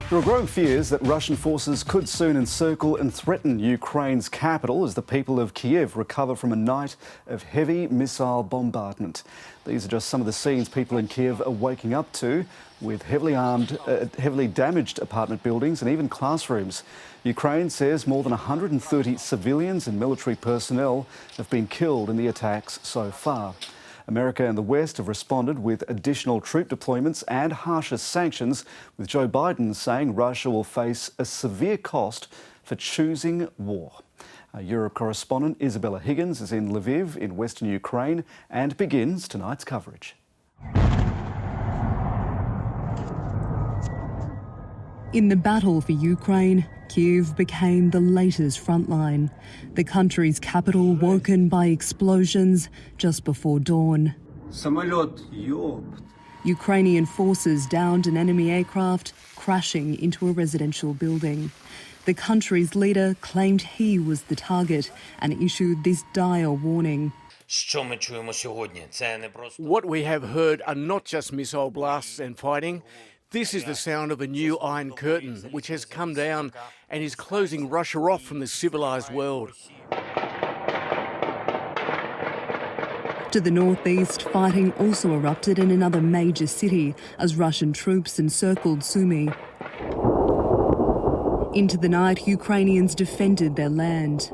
There are growing fears that Russian forces could soon encircle and threaten Ukraine's capital as the people of Kyiv recover from a night of heavy missile bombardment. These are just some of the scenes people in Kyiv are waking up to, with heavily damaged apartment buildings and even classrooms. Ukraine says more than 130 civilians and military personnel have been killed in the attacks so far. America and the West have responded with additional troop deployments and harsher sanctions, with Joe Biden saying Russia will face a severe cost for choosing war. Our Europe correspondent Isabella Higgins is in Lviv in western Ukraine and begins tonight's coverage. In the battle for Ukraine, Kyiv became the latest frontline. The country's capital woken by explosions just before dawn. Ukrainian forces downed an enemy aircraft, crashing into a residential building. The country's leader claimed he was the target and issued this dire warning. What we have heard are not just missile blasts and fighting. This is the sound of a new Iron Curtain, which has come down and is closing Russia off from the civilised world. To the northeast, fighting also erupted in another major city as Russian troops encircled Sumy. Into the night, Ukrainians defended their land.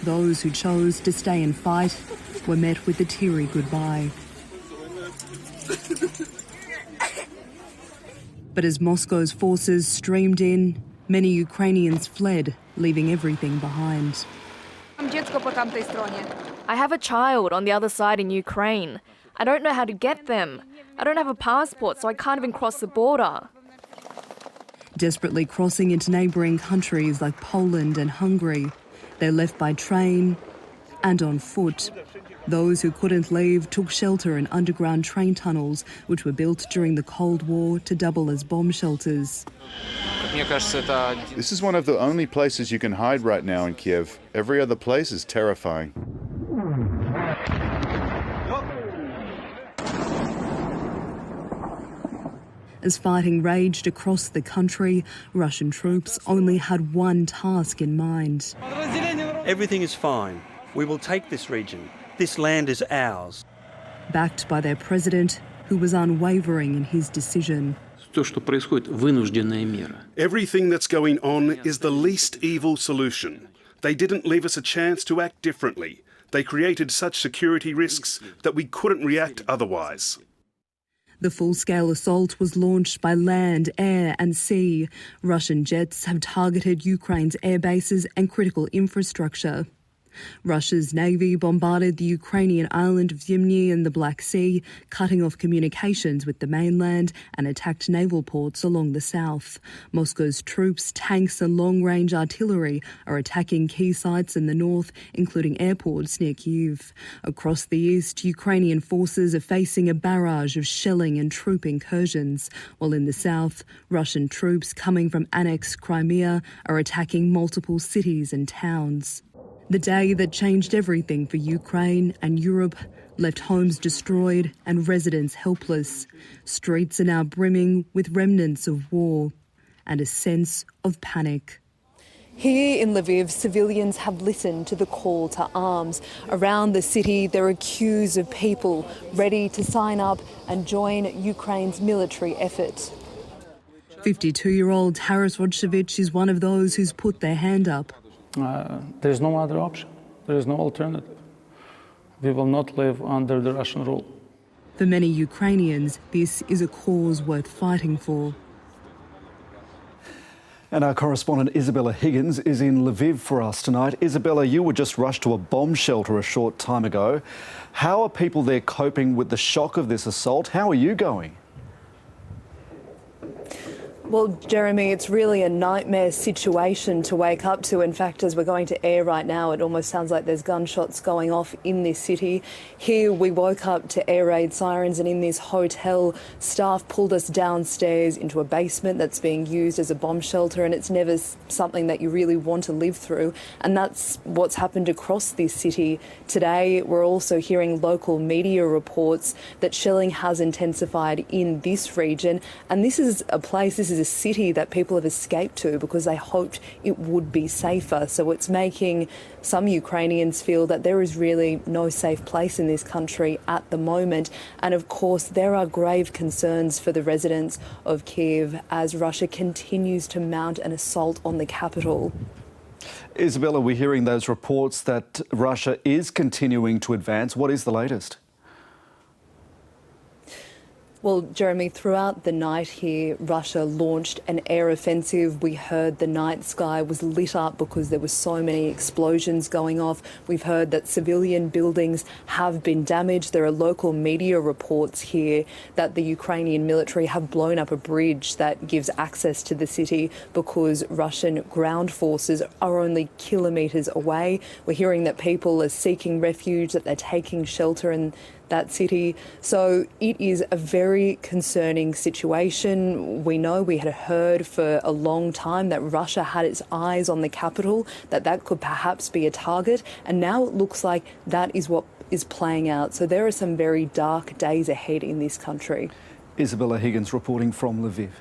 Those who chose to stay and fight were met with a teary goodbye. But as Moscow's forces streamed in, many Ukrainians fled, leaving everything behind. I have a child on the other side in Ukraine. I don't know how to get them. I don't have a passport, so I can't even cross the border. Desperately crossing into neighbouring countries like Poland and Hungary, they're left by train and on foot. Those who couldn't leave took shelter in underground train tunnels, which were built during the Cold War to double as bomb shelters. This is one of the only places you can hide right now in Kyiv. Every other place is terrifying. As fighting raged across the country, Russian troops only had one task in mind. Everything is fine. We will take this region. This land is ours. Backed by their president, who was unwavering in his decision. Everything that's going on is the least evil solution. They didn't leave us a chance to act differently. They created such security risks that we couldn't react otherwise. The full-scale assault was launched by land, air and sea. Russian jets have targeted Ukraine's air bases and critical infrastructure. Russia's navy bombarded the Ukrainian island of Zimny in the Black Sea, cutting off communications with the mainland, and attacked naval ports along the south. Moscow's troops, tanks and long-range artillery are attacking key sites in the north, including airports near Kyiv. Across the east, Ukrainian forces are facing a barrage of shelling and troop incursions, while in the south, Russian troops coming from annexed Crimea are attacking multiple cities and towns. The day that changed everything for Ukraine and Europe left homes destroyed and residents helpless. Streets are now brimming with remnants of war and a sense of panic. Here in Lviv, civilians have listened to the call to arms. Around the city, there are queues of people ready to sign up and join Ukraine's military effort. 52-year-old Taras Rodshevich is one of those who's put their hand up. There's no other option. There is no alternative. We will not live under the Russian rule. For many Ukrainians, this is a cause worth fighting for. And our correspondent Isabella Higgins is in Lviv for us tonight. Isabella, you were just rushed to a bomb shelter a short time ago. How are people there coping with the shock of this assault? How are you going? Well, Jeremy, it's really a nightmare situation to wake up to. In fact, as we're going to air right now, it almost sounds like there's gunshots going off in this city. Here, we woke up to air raid sirens, and in this hotel, staff pulled us downstairs into a basement that's being used as a bomb shelter, and it's never something that you really want to live through. And that's what's happened across this city today. We're also hearing local media reports that shelling has intensified in this region, and this is a city that people have escaped to because they hoped it would be safer. So it's making some Ukrainians feel that there is really no safe place in this country at the moment. And of course, there are grave concerns for the residents of Kyiv as Russia continues to mount an assault on the capital. Isabella, we're hearing those reports that Russia is continuing to advance. What is the latest? Well, Jeremy, throughout the night here, Russia launched an air offensive. We heard the night sky was lit up because there were so many explosions going off. We've heard that civilian buildings have been damaged. There are local media reports here that the Ukrainian military have blown up a bridge that gives access to the city because Russian ground forces are only kilometres away. We're hearing that people are seeking refuge, that they're taking shelter in that city. So it is a very concerning situation. We know we had heard for a long time that Russia had its eyes on the capital, that could perhaps be a target, and now it looks like that is what is playing out. So there are some very dark days ahead in this country. Isabella Higgins reporting from Lviv.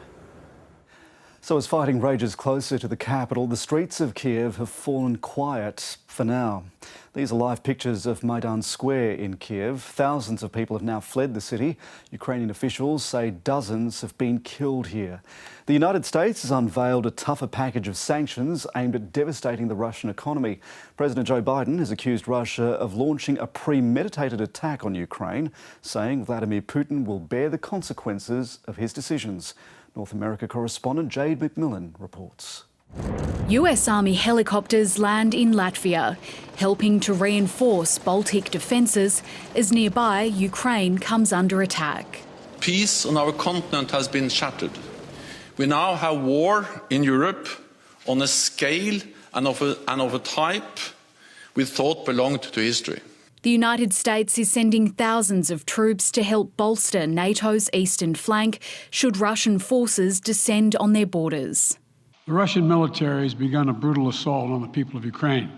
So as fighting rages closer to the capital, the streets of Kyiv have fallen quiet for now. These are live pictures of Maidan Square in Kyiv. Thousands of people have now fled the city. Ukrainian officials say dozens have been killed here. The United States has unveiled a tougher package of sanctions aimed at devastating the Russian economy. President Joe Biden has accused Russia of launching a premeditated attack on Ukraine, saying Vladimir Putin will bear the consequences of his decisions. North America correspondent Jade McMillan reports. US Army helicopters land in Latvia, helping to reinforce Baltic defences as nearby Ukraine comes under attack. Peace on our continent has been shattered. We now have war in Europe on a scale and of a type we thought belonged to history. The United States is sending thousands of troops to help bolster NATO's eastern flank should Russian forces descend on their borders. The Russian military has begun a brutal assault on the people of Ukraine.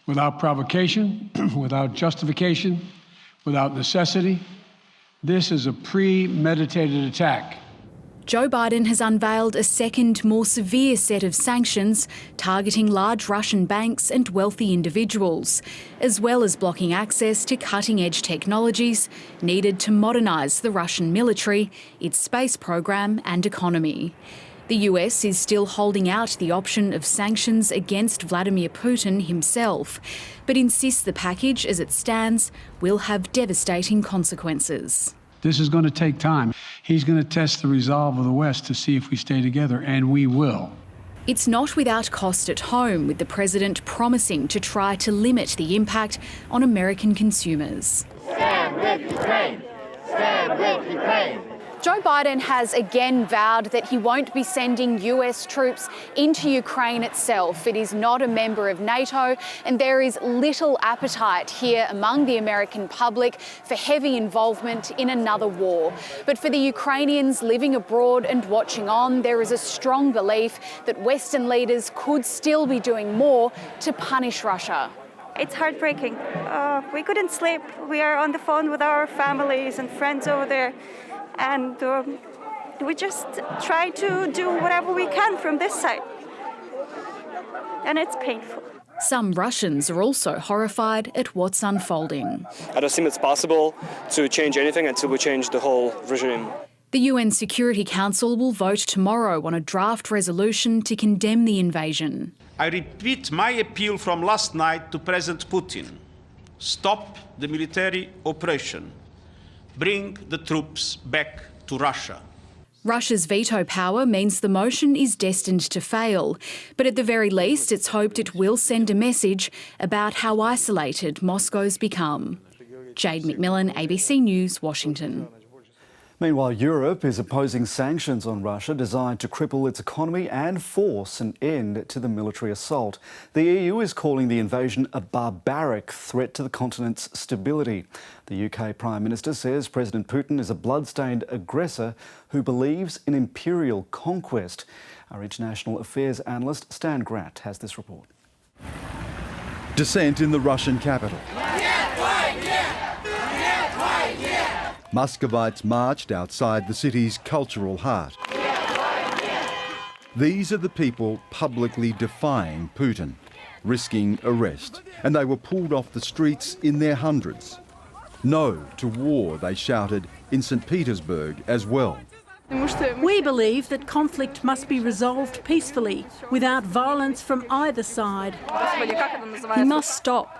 Without provocation, without justification, without necessity, this is a premeditated attack. Joe Biden has unveiled a second, more severe set of sanctions targeting large Russian banks and wealthy individuals, as well as blocking access to cutting-edge technologies needed to modernise the Russian military, its space program and economy. The US is still holding out the option of sanctions against Vladimir Putin himself, but insists the package as it stands will have devastating consequences. This is going to take time. He's going to test the resolve of the West to see if we stay together, and we will. It's not without cost at home, with the president promising to try to limit the impact on American consumers. Stand with Ukraine! Stand with Ukraine! Joe Biden has again vowed that he won't be sending US troops into Ukraine itself. It is not a member of NATO, and there is little appetite here among the American public for heavy involvement in another war. But for the Ukrainians living abroad and watching on, there is a strong belief that Western leaders could still be doing more to punish Russia. It's heartbreaking. We couldn't sleep. We are on the phone with our families and friends over there. And we just try to do whatever we can from this side. And it's painful. Some Russians are also horrified at what's unfolding. I don't think it's possible to change anything until we change the whole regime. The UN Security Council will vote tomorrow on a draft resolution to condemn the invasion. I repeat my appeal from last night to President Putin. Stop the military operation. Bring the troops back to Russia. Russia's veto power means the motion is destined to fail, but at the very least it's hoped it will send a message about how isolated Moscow's become. Jade McMillan, ABC News, Washington. Meanwhile, Europe is opposing sanctions on Russia designed to cripple its economy and force an end to the military assault. The EU is calling the invasion a barbaric threat to the continent's stability. The UK Prime Minister says President Putin is a blood-stained aggressor who believes in imperial conquest. Our international affairs analyst Stan Grant has this report. Dissent in the Russian capital. Muscovites marched outside the city's cultural heart. These are the people publicly defying Putin, risking arrest, and they were pulled off the streets in their hundreds. No to war, they shouted in St. Petersburg as well. We believe that conflict must be resolved peacefully, without violence from either side. He must stop.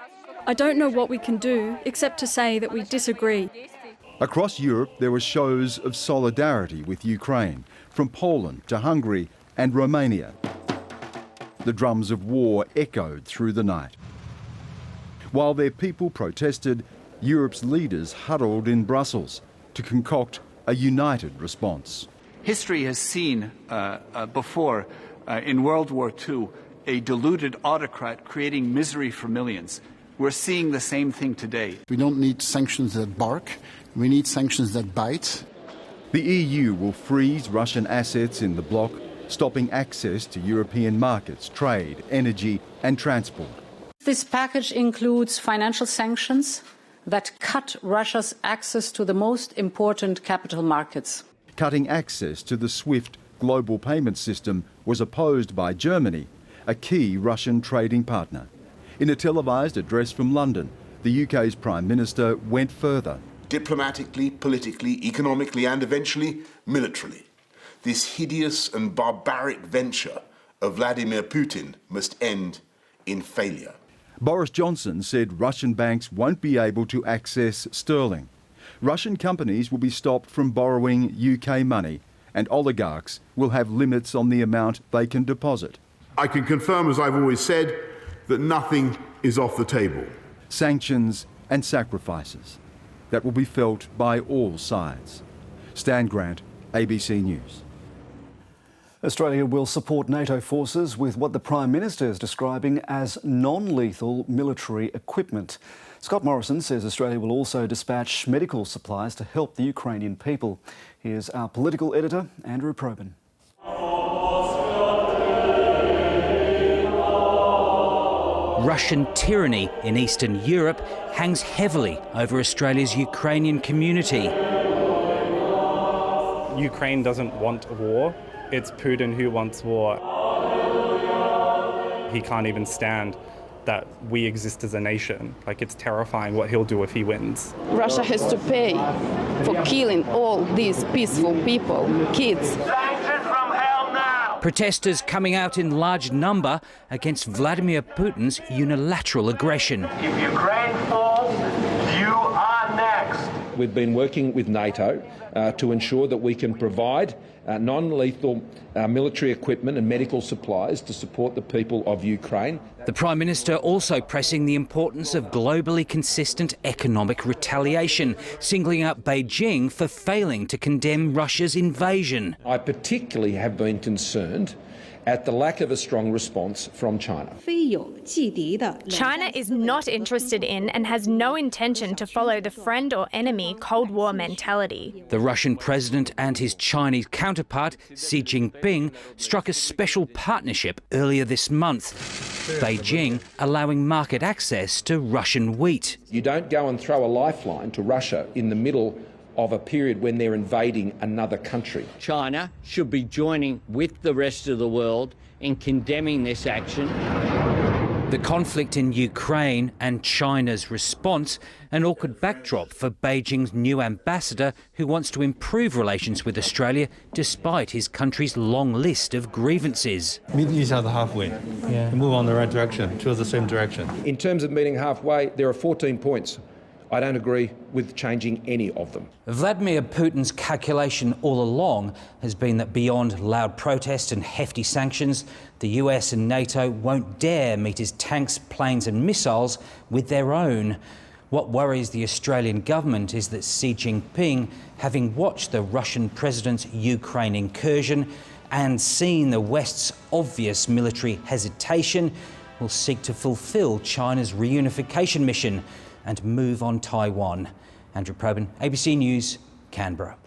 I don't know what we can do except to say that we disagree. Across Europe, there were shows of solidarity with Ukraine, from Poland to Hungary and Romania. The drums of war echoed through the night. While their people protested, Europe's leaders huddled in Brussels to concoct a united response. History has seen before, in World War II, a deluded autocrat creating misery for millions. We're seeing the same thing today. We don't need sanctions that bark. We need sanctions that bite. The EU will freeze Russian assets in the bloc, stopping access to European markets, trade, energy and transport. This package includes financial sanctions that cut Russia's access to the most important capital markets. Cutting access to the SWIFT global payment system was opposed by Germany, a key Russian trading partner. In a televised address from London, the UK's Prime Minister went further. Diplomatically, politically, economically and eventually militarily. This hideous and barbaric venture of Vladimir Putin must end in failure. Boris Johnson said Russian banks won't be able to access sterling. Russian companies will be stopped from borrowing UK money, and oligarchs will have limits on the amount they can deposit. I can confirm, as I've always said, that nothing is off the table. Sanctions and sacrifices that will be felt by all sides. Stan Grant, ABC News. Australia will support NATO forces with what the Prime Minister is describing as non-lethal military equipment. Scott Morrison says Australia will also dispatch medical supplies to help the Ukrainian people. Here's our political editor, Andrew Probyn. Russian tyranny in Eastern Europe hangs heavily over Australia's Ukrainian community. Ukraine doesn't want a war. It's Putin who wants war. He can't even stand that we exist as a nation. Like, it's terrifying what he'll do if he wins. Russia has to pay for killing all these peaceful people, kids. Protesters coming out in large number against Vladimir Putin's unilateral aggression. If Ukraine falls, you are next. We've been working with NATO to ensure that we can provide non-lethal military equipment and medical supplies to support the people of Ukraine. The Prime Minister also pressing the importance of globally consistent economic retaliation, singling out Beijing for failing to condemn Russia's invasion. I particularly have been concerned at the lack of a strong response from China. China is not interested in and has no intention to follow the friend or enemy Cold War mentality. The Russian president and his Chinese counterpart, Xi Jinping, struck a special partnership earlier this month. Beijing allowing market access to Russian wheat. You don't go and throw a lifeline to Russia in the middle of a period when they're invading another country. China should be joining with the rest of the world in condemning this action. The conflict in Ukraine and China's response, an awkward backdrop for Beijing's new ambassador, who wants to improve relations with Australia despite his country's long list of grievances. Meet each other halfway and move on the right direction, towards the same direction. In terms of meeting halfway, there are 14 points. I don't agree with changing any of them. Vladimir Putin's calculation all along has been that beyond loud protest and hefty sanctions, the US and NATO won't dare meet his tanks, planes and missiles with their own. What worries the Australian government is that Xi Jinping, having watched the Russian president's Ukraine incursion and seen the West's obvious military hesitation, will seek to fulfil China's reunification mission and move on Taiwan. Andrew Probyn, ABC News, Canberra.